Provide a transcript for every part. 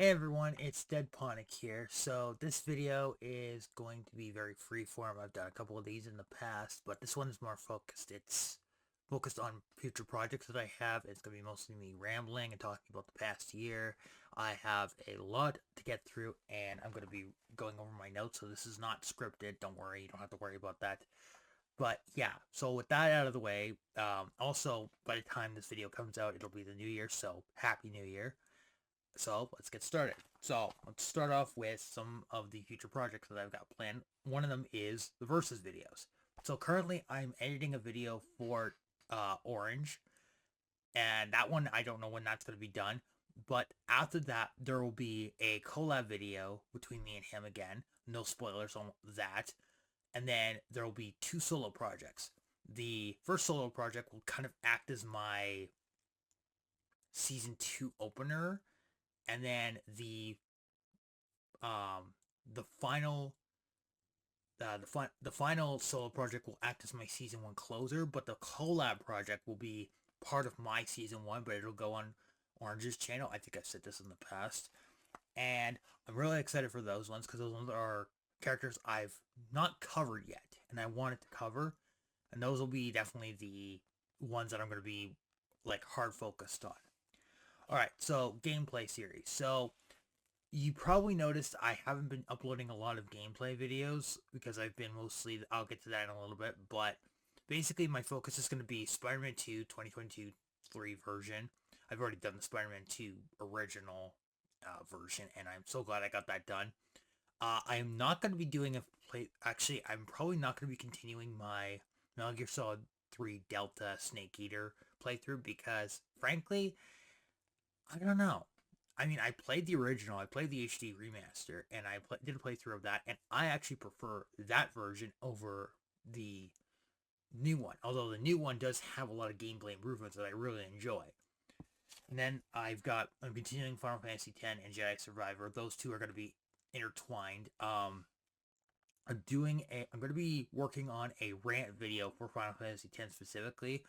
Hey everyone, it's Deadponic here. So this video is going to be very freeform. I've done a couple of these in the past, but this one is more focused. It's focused on future projects that I have. It's going to be mostly me rambling and talking about the past year. I have a lot to get through, and I'm going to be going over my notes, so this is not scripted. Don't worry, you don't have to worry about that. But yeah, so with that out of the way, also by the time this video comes out, it'll be the new year, so Happy New Year. So let's get started. So let's start off with some of the future projects that I've got planned. One of them is the versus videos. So currently I'm editing a video for Orange, and that one I don't know when that's going to be done. But after that, there will be a collab video between me and him again. No spoilers on that. And then there will be two solo projects. The first solo project will kind of act as my season 2 opener, and then um the final the final solo project will act as my season 1 closer, but the collab project will be part of my season 1, but it'll go on Orange's channel. I think I've said this in the past, and I'm really excited for those ones because those ones are characters I've not covered yet and I wanted to cover, and those will be definitely the ones that I'm going to be like hard focused on. All right, so gameplay series. So you probably noticed I haven't been uploading a lot of gameplay videos because I've been mostly, I'll get to that in a little bit, but basically my focus is going to be Spider-Man 2 2022 3 version. I've already done the Spider-Man 2 original version, and I'm so glad I got that done. I am not going to be doing a play, actually, I'm probably not going to be continuing my Metal Gear Solid 3 Delta Snake Eater playthrough because, frankly, I don't know. I mean, I played the original, I played the HD remaster, and I did a playthrough of that, and I actually prefer that version over the new one. Although the new one does have a lot of gameplay improvements that I really enjoy. And then I'm continuing Final Fantasy X and Jedi Survivor. Those two are going to be intertwined. I'm going to be working on a rant video for Final Fantasy X specifically,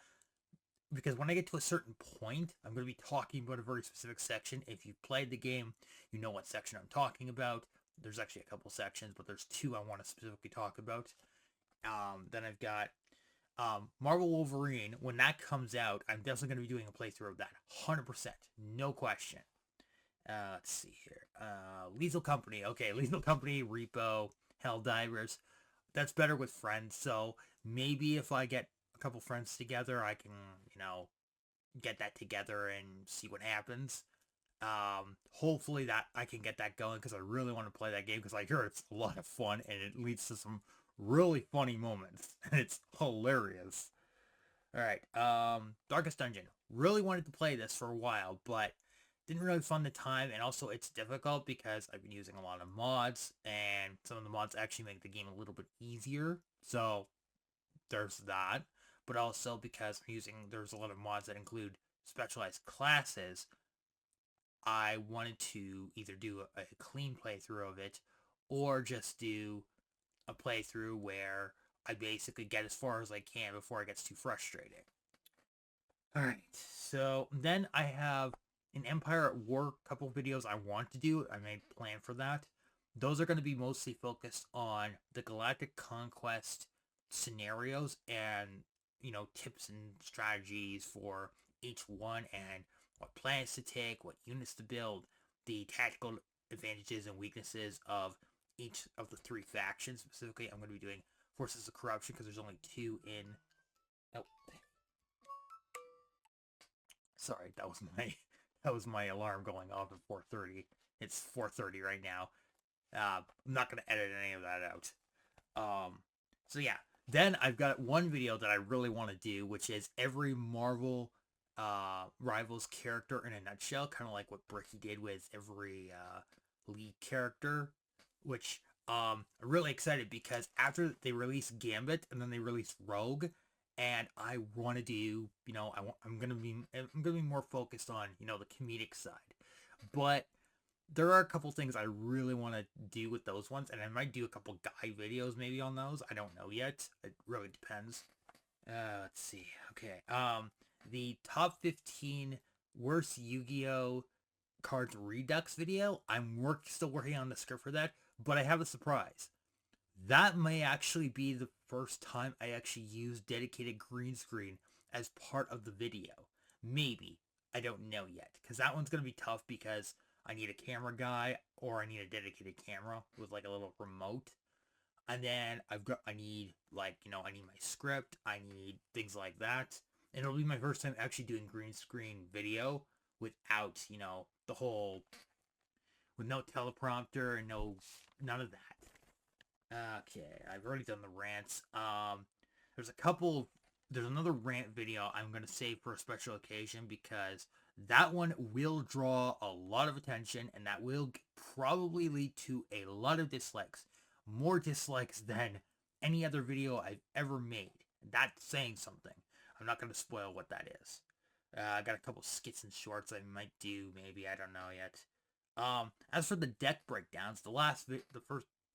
because when I get to a certain point, I'm going to be talking about a very specific section. If you've played the game, you know what section I'm talking about. There's actually a couple sections, but there's two I want to specifically talk about. Then I've got Marvel Wolverine. When that comes out, I'm definitely going to be doing a playthrough of that. 100%. No question. Let's see here. Lethal Company. Okay, Lethal Company, Repo, Helldivers. That's better with friends, so maybe if I get a couple friends together, I can, get that together and see what happens. Hopefully that I can get that going because I really want to play that game because I hear it's a lot of fun and it leads to some really funny moments and it's hilarious. All right, Darkest Dungeon. Really wanted to play this for a while, but didn't really find the time, and also it's difficult because I've been using a lot of mods, and some of the mods actually make the game a little bit easier. So there's that. But also because there's a lot of mods that include specialized classes, I wanted to either do a clean playthrough of it or just do a playthrough where I basically get as far as I can before it gets too frustrating. Alright, so then I have an Empire at War couple videos I want to do. I made a plan for that. Those are going to be mostly focused on the Galactic Conquest scenarios and, tips and strategies for each one and what plans to take, what units to build, the tactical advantages and weaknesses of each of the three factions. Specifically, I'm going to be doing Forces of Corruption because there's only two in... Oh, sorry, that was my alarm going off at 4:30. It's 4:30 right now. I'm not gonna edit any of that out. So yeah. Then I've got one video that I really want to do, which is every Marvel Rivals character in a nutshell, kind of like what Bricky did with every lead character, which I'm really excited because after they released Gambit and then they released Rogue, and I want to do, I'm gonna be more focused on, the comedic side, but there are a couple things I really want to do with those ones, and I might do a couple guy videos maybe on those. I don't know yet. It really depends. Let's see. Okay. The top 15 worst Yu-Gi-Oh Cards Redux video. Still working on the script for that, but I have a surprise. That may actually be the first time I actually use dedicated green screen as part of the video. Maybe. I don't know yet. Because that one's going to be tough because I need a camera guy or I need a dedicated camera with like a little remote. And then I need like, I need my script. I need things like that. And it'll be my first time actually doing green screen video without, the whole, with no teleprompter and none of that. Okay, I've already done the rants. There's another rant video I'm going to save for a special occasion because that one will draw a lot of attention and that will probably lead to a lot of dislikes. More dislikes than any other video I've ever made. That's saying something. I'm not going to spoil what that is. I got a couple skits and shorts I might do, maybe, I don't know yet. As for the deck breakdowns, the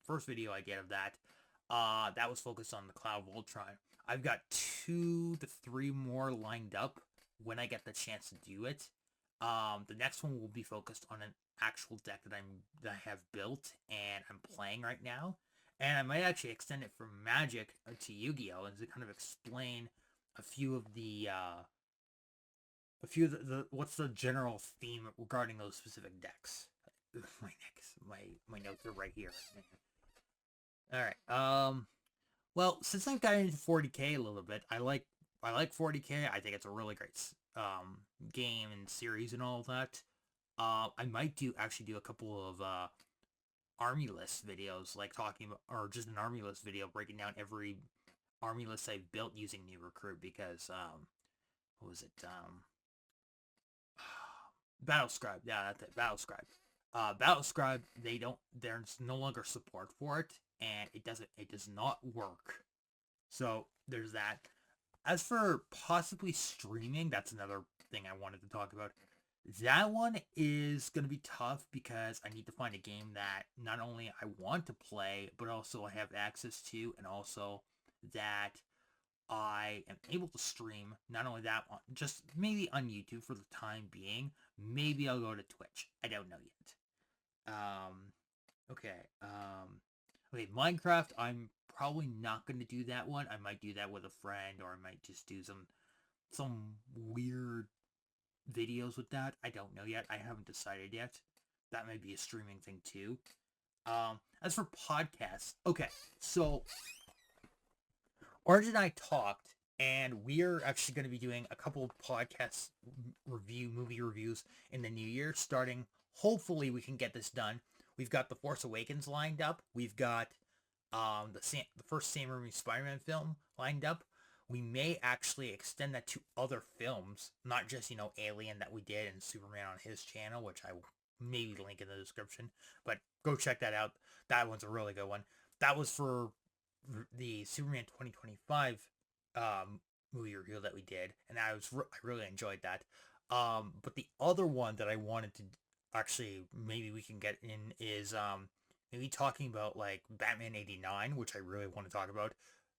first video I did of that, that was focused on the Cloud of Voltron. I've got 2 to 3 more lined up when I get the chance to do it. The next one will be focused on an actual deck that I have built and I'm playing right now. And I might actually extend it from Magic to Yu-Gi-Oh! And to kind of explain a few of the what's the general theme regarding those specific decks. My notes are right here. Alright, well, since I've gotten into 40k a little bit, I like 40k. I think it's a really great game and series and all that. I might actually do a couple of army list videos, like talking about, or just an army list video breaking down every army list I've built using New Recruit because what was it? Battlescribe. Yeah, that's it. Battlescribe. Battlescribe, there's no longer support for it, and it does not work. So there's that. As for possibly streaming, that's another thing I wanted to talk about. That one is going to be tough because I need to find a game that not only I want to play, but also I have access to, and also that I am able to stream. Not only that, just maybe on YouTube for the time being. Maybe I'll go to Twitch. I don't know yet. Okay, Minecraft, I'm probably not going to do that one. I might do that with a friend, or I might just do some weird videos with that. I don't know yet. I haven't decided yet. That might be a streaming thing too. As for podcasts, okay, so Orange and I talked, and we're actually going to be doing a couple of podcast movie reviews in the new year, starting, hopefully we can get this done. We've got The Force Awakens lined up. We've got the first Sam Raimi Spider-Man film lined up. We may actually extend that to other films, not just, Alien that we did and Superman on his channel, which I will maybe link in the description. But go check that out. That one's a really good one. That was for the Superman 2025 movie review that we did, and I really enjoyed that. But the other one that I wanted to actually maybe we can get in is maybe talking about like Batman 89, which I really want to talk about.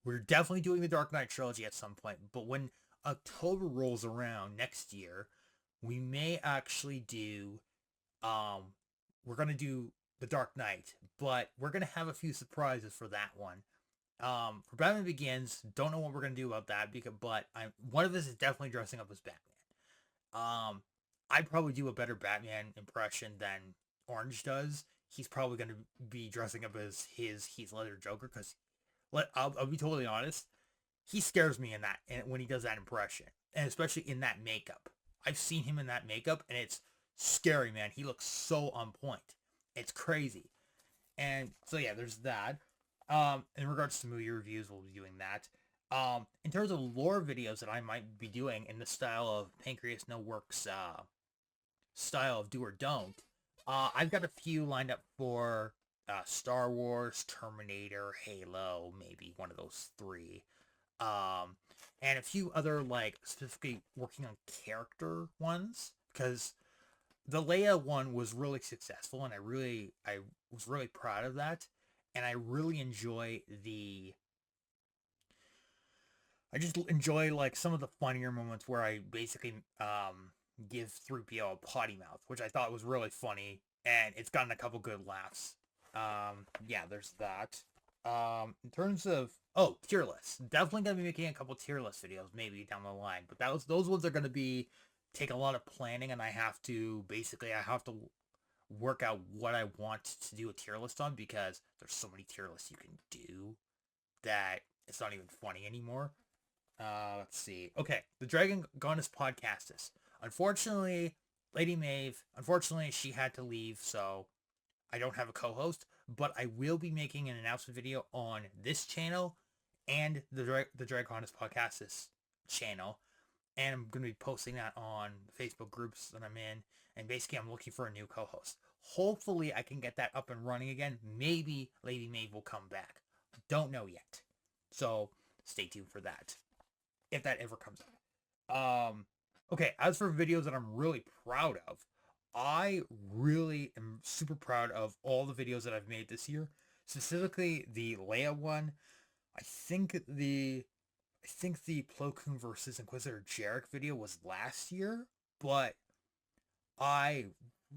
We're definitely doing the Dark Knight trilogy at some point, but when October rolls around next year, we may actually do we're going to do the Dark Knight, but we're going to have a few surprises for that one. For Batman Begins, don't know what we're going to do about that, but one of us is definitely dressing up as Batman. I'd probably do a better Batman impression than Orange does. He's probably going to be dressing up as his Heath Ledger Joker, because I'll be totally honest, he scares me when he does that impression, and especially in that makeup. I've seen him in that makeup, and it's scary, man. He looks so on point. It's crazy. And so yeah, there's that. In regards to movie reviews, we'll be doing that. In terms of lore videos that I might be doing in the style of Pancreas No Works, style of Do or Don't, I've got a few lined up for Star Wars, Terminator, Halo, maybe one of those 3. And a few other, like, specifically working on character ones, because the Leia one was really successful, and I was really proud of that. And I really enjoy I just enjoy like some of the funnier moments where I basically give 3PO a potty mouth, which I thought was really funny, and it's gotten a couple good laughs. Yeah, there's that. In terms of tier lists, definitely gonna be making a couple tier list videos maybe down the line, but those ones are gonna be take a lot of planning, and I have to work out what I want to do a tier list on because there's so many tier lists you can do that it's not even funny anymore. Let's see. Okay, the Dragon Goddess Podcastus. Unfortunately, Lady Maeve, she had to leave, so I don't have a co-host, but I will be making an announcement video on this channel and the Dragon Goddess Podcastus channel, and I'm going to be posting that on Facebook groups that I'm in, and basically I'm looking for a new co-host. Hopefully I can get that up and running again. Maybe Lady Maeve will come back. Don't know yet. So stay tuned for that, if that ever comes up. Okay, as for videos that I'm really proud of, I really am super proud of all the videos that I've made this year. Specifically the Leia one. I think the Plo Koon versus Inquisitor Jarek video was last year, but I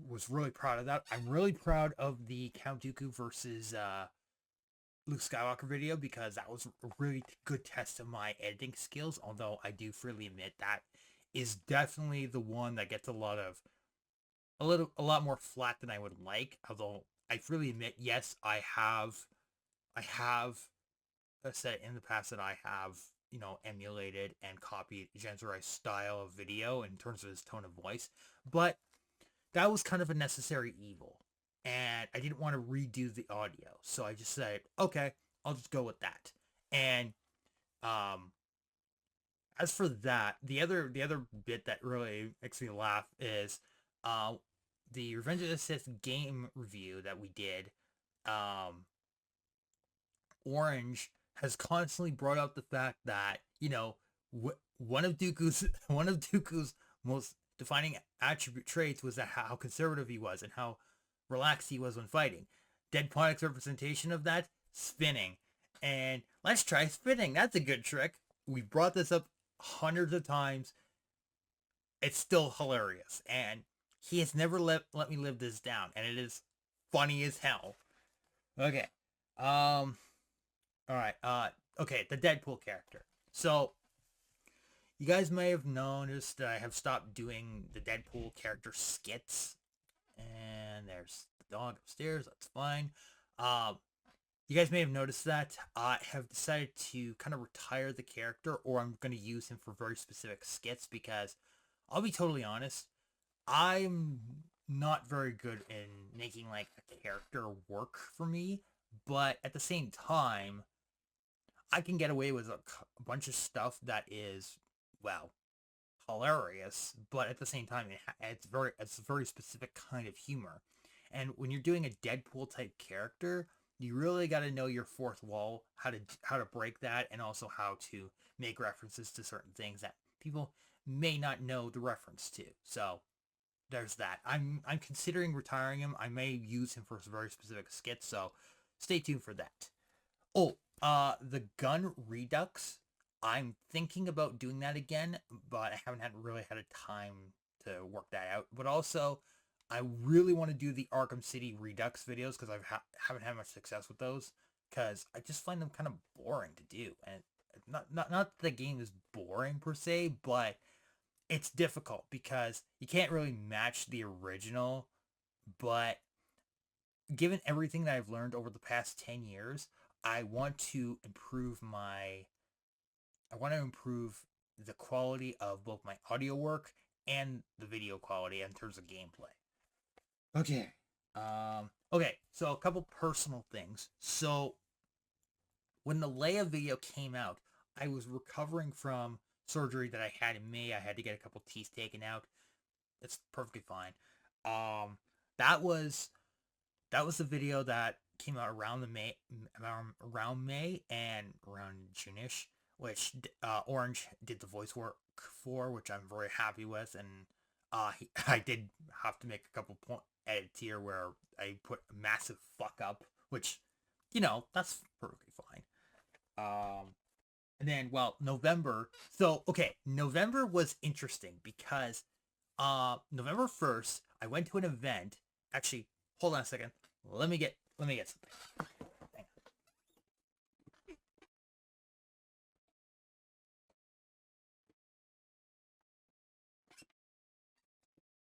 was really proud of that. I'm really proud of the Count Dooku versus Luke Skywalker video because that was a really good test of my editing skills, although I do freely admit that is definitely the one that gets a lot more flat than I would like, although I freely admit, yes, I have said in the past that I have, emulated and copied Genzurai's style of video in terms of his tone of voice, but that was kind of a necessary evil, and I didn't want to redo the audio, so I just said, okay, I'll just go with that. And as for that, the other bit that really makes me laugh is the Revenge of the Sith game review that we did. Orange has constantly brought up the fact that one of Dooku's most defining attribute traits was that how conservative he was and how relaxed he was when fighting. Deadponic's representation of that, spinning. And let's try spinning. That's a good trick. We brought this up hundreds of times. It's still hilarious. And he has never let me live this down. And it is funny as hell. Okay. Alright, okay, the Deadpool character. So, you guys may have noticed that I have stopped doing the Deadpool character skits. And there's the dog upstairs, that's fine. You guys may have noticed that I have decided to kind of retire the character, or I'm going to use him for very specific skits, because I'll be totally honest, I'm not very good in making like a character work for me, but at the same time, I can get away with a bunch of stuff that is, well, hilarious, but at the same time, it's a very specific kind of humor. And when you're doing a Deadpool type character, you really got to know your fourth wall, how to break that, and also how to make references to certain things that people may not know the reference to. So there's that. I'm considering retiring him. I may use him for some very specific skits, so stay tuned for that. Oh, the gun redux. I'm thinking about doing that again, but I haven't really had a time to work that out. But also, I really want to do the Arkham City redux videos because I haven't had much success with those because I just find them kind of boring to do. And not that the game is boring per se, but it's difficult because you can't really match the original. But given everything that I've learned over the past 10 years, I want to improve the quality of both my audio work and the video quality in terms of gameplay. Okay. Okay, so a couple personal things. So when the Leia video came out, I was recovering from surgery that I had in May. I had to get a couple teeth taken out. It's perfectly fine. That was the video that came out around May and around June-ish, which Orange did the voice work for, which I'm very happy with, and I did have to make a couple edits here where I put a massive fuck up, which, that's perfectly fine. And then, well, November. So, okay, November was interesting because November 1st, I went to an event. Actually, hold on a second. Let me get something. Hang on.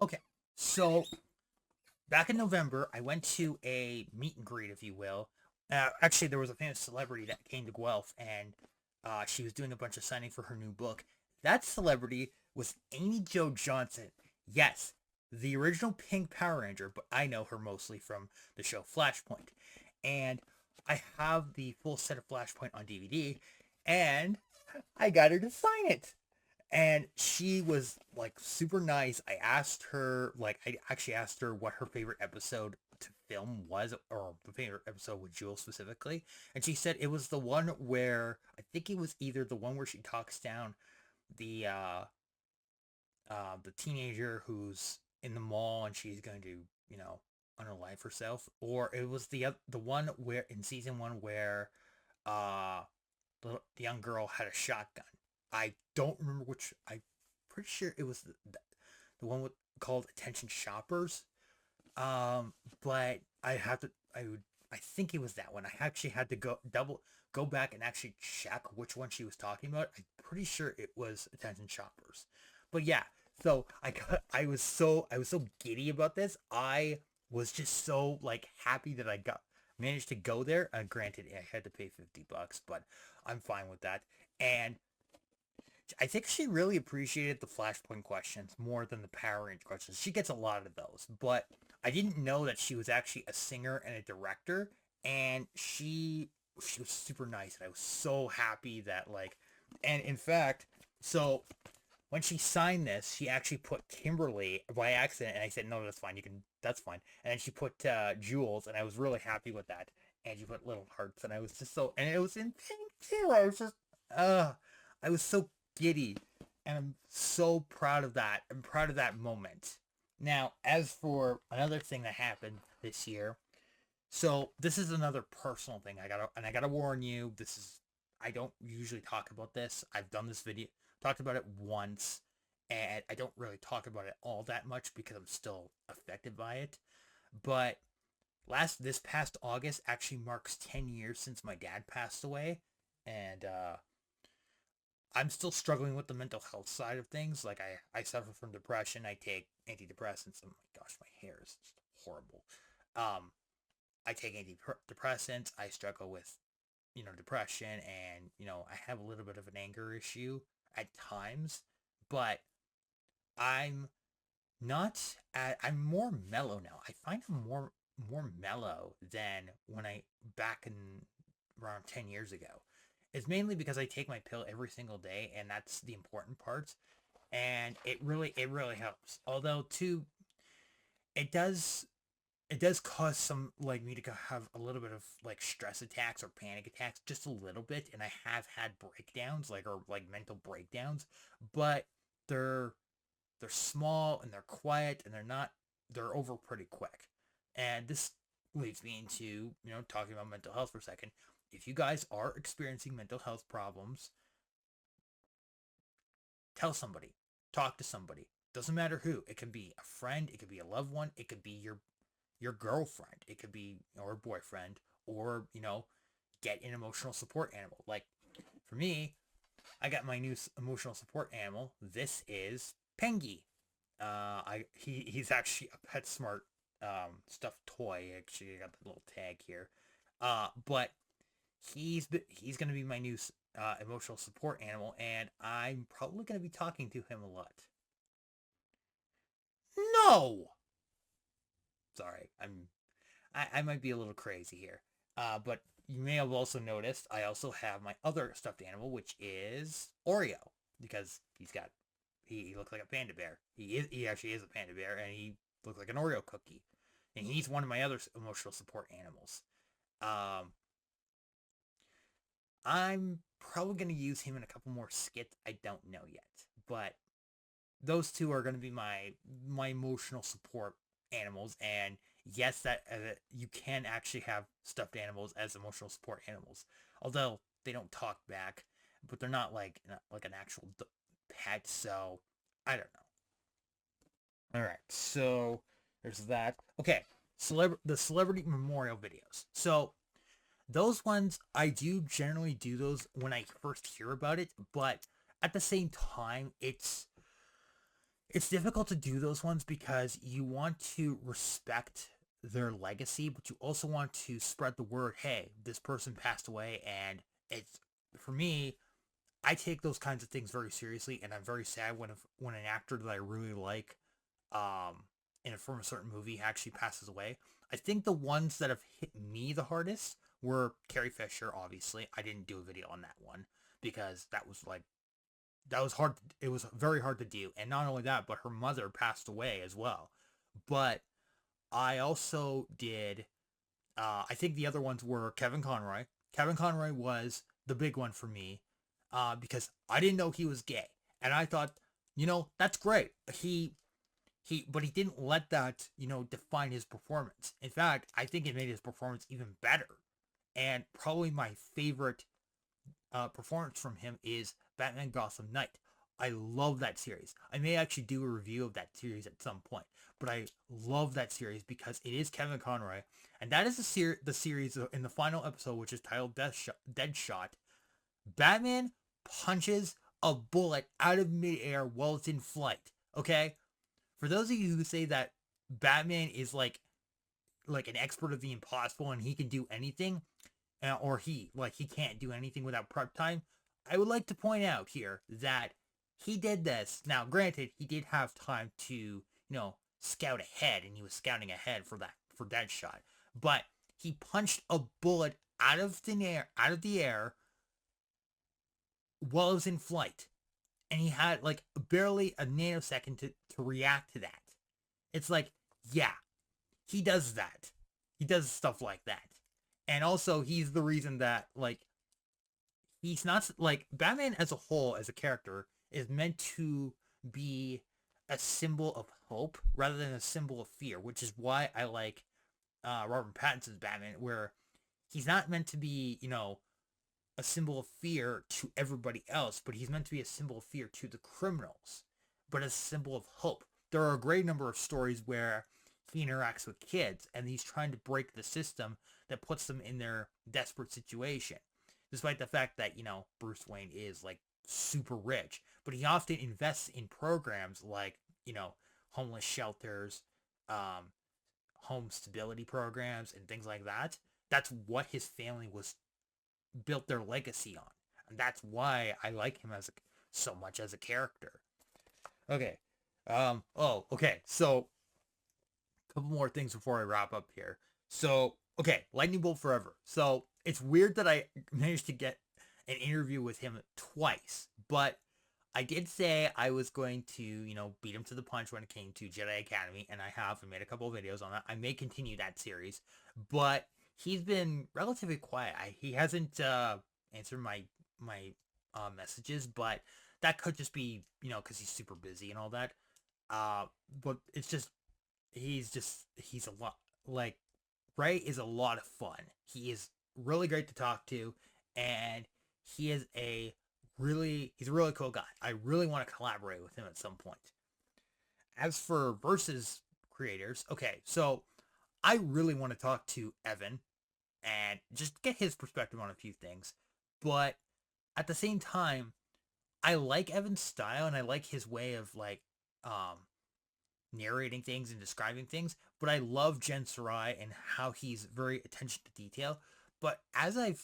Okay, so back in November, I went to a meet and greet, if you will. Actually, there was a famous celebrity that came to Guelph, and she was doing a bunch of signing for her new book. That celebrity was Amy Jo Johnson. Yes, the original Pink Power Ranger, but I know her mostly from the show Flashpoint. And I have the full set of Flashpoint on DVD, and I got her to sign it. And she was like super nice. I actually asked her what her favorite episode to film was, or the favorite episode with Jules specifically. And she said it was the one where, I think it was either the one where she talks down the the teenager who's in the mall and she's going to, you know, unalive herself, or it was the one where in season one where uh the young girl had a shotgun. I don't remember which. I'm pretty sure it was the one with called Attention Shoppers. Um, but I have to. I would. I think it was that one. I actually had to go back and actually check which one she was talking about. I'm pretty sure it was Attention Shoppers. But yeah, so I was so giddy about this. I was just so like happy that I got managed to go there. Granted, I had to pay $50, but I'm fine with that. And I think she really appreciated the Flashpoint questions more than the Power Ranger questions. She gets a lot of those, but I didn't know that she was actually a singer and a director, and she was super nice, and I was so happy that like, and in fact, so when she signed this, she actually put Kimberly by accident, and I said, no, that's fine, that's fine. And then she put Jules, and I was really happy with that. And she put little hearts, and I was just so, and it was in pink too. Uh, I was so giddy, and I'm so proud of that. I'm proud of that moment. Now, as for another thing that happened this year, so this is another personal thing. I gotta warn you. I don't usually talk about this. I've done this video, talked about it once, and I don't really talk about it all that much because I'm still affected by it. But this past August actually marks 10 years since my dad passed away, and I'm still struggling with the mental health side of things. Like I suffer from depression. I take antidepressants. Oh my gosh, my hair is just horrible. Um, I take antidepressants. I struggle with, depression, and, I have a little bit of an anger issue at times, but I'm I'm more mellow now. I find I'm more mellow than when I back in around 10 years ago. It's mainly because I take my pill every single day, and that's the important part. And it really helps. Although too, it does it does cause some like me to have a little bit of like stress attacks or panic attacks, just a little bit, and I have had breakdowns, like, or like mental breakdowns, but they're they're small and they're quiet, and they're over pretty quick. And this leads me into, talking about mental health for a second. If you guys are experiencing mental health problems, tell somebody, talk to somebody. Doesn't matter who. It can be a friend, it could be a loved one, it could be your girlfriend, it could be, or boyfriend, or, get an emotional support animal. Like for me, I got my new emotional support animal. This is Pengy. He's actually a PetSmart stuffed toy. Actually, I got the little tag here. But he's gonna be my new emotional support animal, and I'm probably gonna be talking to him a lot. No, sorry, I might be a little crazy here. But you may have also noticed I also have my other stuffed animal, which is Oreo, because he looks like a panda bear. He actually is a panda bear, and he looks like an Oreo cookie. And he's one of my other emotional support animals. Um, I'm probably gonna use him in a couple more skits. I don't know yet, but those two are gonna be my emotional support animals. And yes, that you can actually have stuffed animals as emotional support animals, although they don't talk back, but they're not like an actual pet. So I don't know. All right, so there's that. Okay, the celebrity memorial videos. So those ones, I do generally do those when I first hear about it, but at the same time, it's difficult to do those ones because you want to respect their legacy, but you also want to spread the word. Hey, this person passed away, and it's for me. I take those kinds of things very seriously, and I'm very sad when an actor that I really like, um, from a certain movie actually passes away. I think the ones that have hit me the hardest were Carrie Fisher. Obviously, I didn't do a video on that one because that was hard. It was very hard to do, and not only that, but her mother passed away as well. But I also did. I think the other ones were Kevin Conroy. Kevin Conroy was the big one for me, because I didn't know he was gay, and I thought, that's great. But he didn't let that, define his performance. In fact, I think it made his performance even better. And probably my favorite performance from him is Batman Gotham Knight. I love that series. I may actually do a review of that series at some point, but I love that series because it is Kevin Conroy, and that is the series in the final episode, which is titled Deadshot. Batman punches a bullet out of midair while it's in flight. Okay, for those of you who say that Batman is like an expert of the impossible and he can do anything, or he can't do anything without prep time, I would like to point out here that he did this. Now, granted, he did have time to, scout ahead, and he was scouting ahead for that shot. But he punched a bullet out of the air while it was in flight. And he had like barely a nanosecond to react to that. It's like, yeah, he does that. He does stuff like that. And also he's the reason that he's not like Batman as a whole as a character is meant to be a symbol of hope rather than a symbol of fear, which is why I like Robert Pattinson's Batman, where he's not meant to be, a symbol of fear to everybody else, but he's meant to be a symbol of fear to the criminals, but a symbol of hope. There are a great number of stories where he interacts with kids and he's trying to break the system that puts them in their desperate situation. Despite the fact that, Bruce Wayne is like super rich, but he often invests in programs like, homeless shelters, um, home stability programs, and things like that. That's what his family was built their legacy on. And that's why I like him so much as a character. Okay. Okay. So a couple more things before I wrap up here. So, okay, Lightning Bolt Forever. So it's weird that I managed to get an interview with him twice, but I did say I was going to, beat him to the punch when it came to Jedi Academy, and I have. I made a couple of videos on that. I may continue that series, but he's been relatively quiet. He hasn't answered my messages, but that could just be, because he's super busy and all that. But it's just he's a lot like Ray is a lot of fun. He is really great to talk to, and he's a really cool guy. I really want to collaborate with him at some point. As for versus creators, okay, so I really want to talk to Evan and just get his perspective on a few things. But at the same time, I like Evan's style and I like his way of um narrating things and describing things, but I love Jen Sarai and how he's very attention to detail. But as I've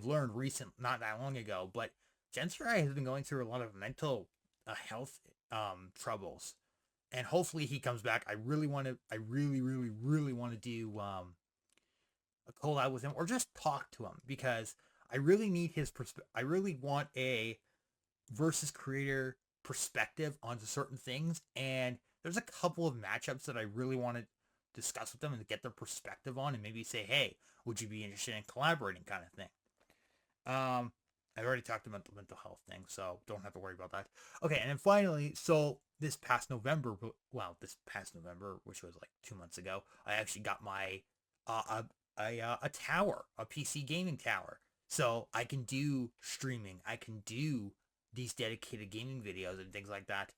learned not that long ago, but Jen Sarai has been going through a lot of mental health troubles, and hopefully he comes back. I really want to do a collab with him or just talk to him because I really need his perspective. I really want a versus creator perspective onto certain things, and there's a couple of matchups that I really want to discuss with them and get their perspective on, and maybe say, hey, would you be interested in collaborating, kind of thing. I already talked about the mental health thing, so don't have to worry about that. Okay, and then finally, so this past November, which was like 2 months ago, I actually got my a tower, a PC gaming tower, so I can do streaming. I can do these dedicated gaming videos and things like that.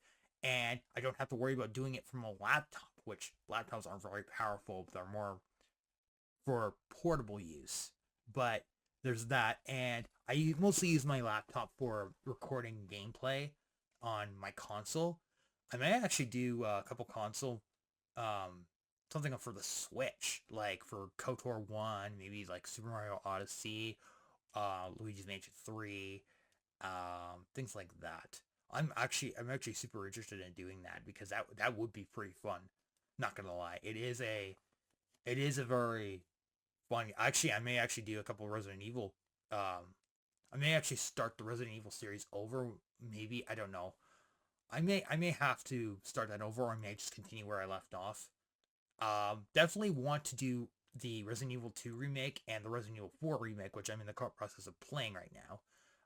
and I don't have to worry about doing it from a laptop, which laptops aren't very powerful. They're more for portable use. But there's that, and I mostly use my laptop for recording gameplay on my console. I may actually do a couple console, um, something for the Switch, like for KOTOR 1, maybe like Super Mario Odyssey, Luigi's Mansion 3, things like that. I'm actually super interested in doing that because that would be pretty fun. Not gonna lie, it is a very fun. Actually, I may actually do a couple Resident Evil. I may actually start the Resident Evil series over. Maybe, I don't know. I may have to start that over, or I may just continue where I left off. Definitely want to do the Resident Evil 2 remake and the Resident Evil 4 remake, which I'm in the process of playing right now.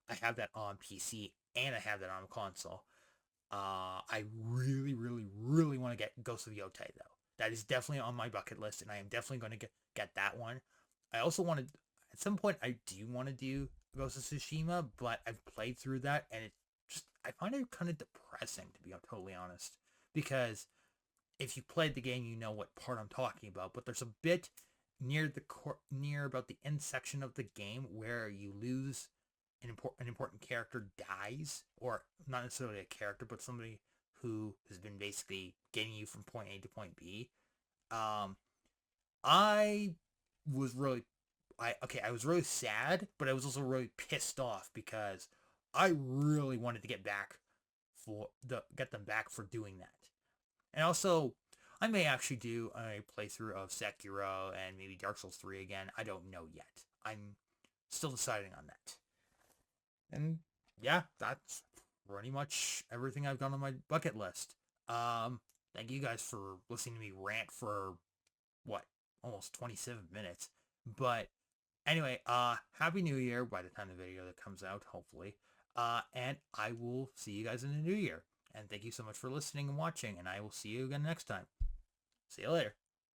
I have that on PC and I have that on console. I really, really, really want to get Ghost of Yotei though. That is definitely on my bucket list, and I am definitely going to get that one. I also want to, at some point, I do want to do Ghost of Tsushima, but I've played through that, and I find it kind of depressing, to be totally honest, because if you played the game, you know what part I'm talking about. But there's a bit near about the end section of the game where you lose an important character dies, or not necessarily a character, but somebody who has been basically getting you from point A to point B. Um, I was really, I was really sad, but I was also really pissed off because I really wanted to get them back for doing that. And also, I may actually do a playthrough of Sekiro and maybe Dark Souls 3 again. I don't know yet. I'm still deciding on that. And yeah, that's pretty much everything I've done on my bucket list. Thank you guys for listening to me rant for what, almost 27 minutes. But anyway, happy new year by the time the video that comes out, hopefully. And I will see you guys in the new year. And thank you so much for listening and watching, and I will see you again next time. See you later.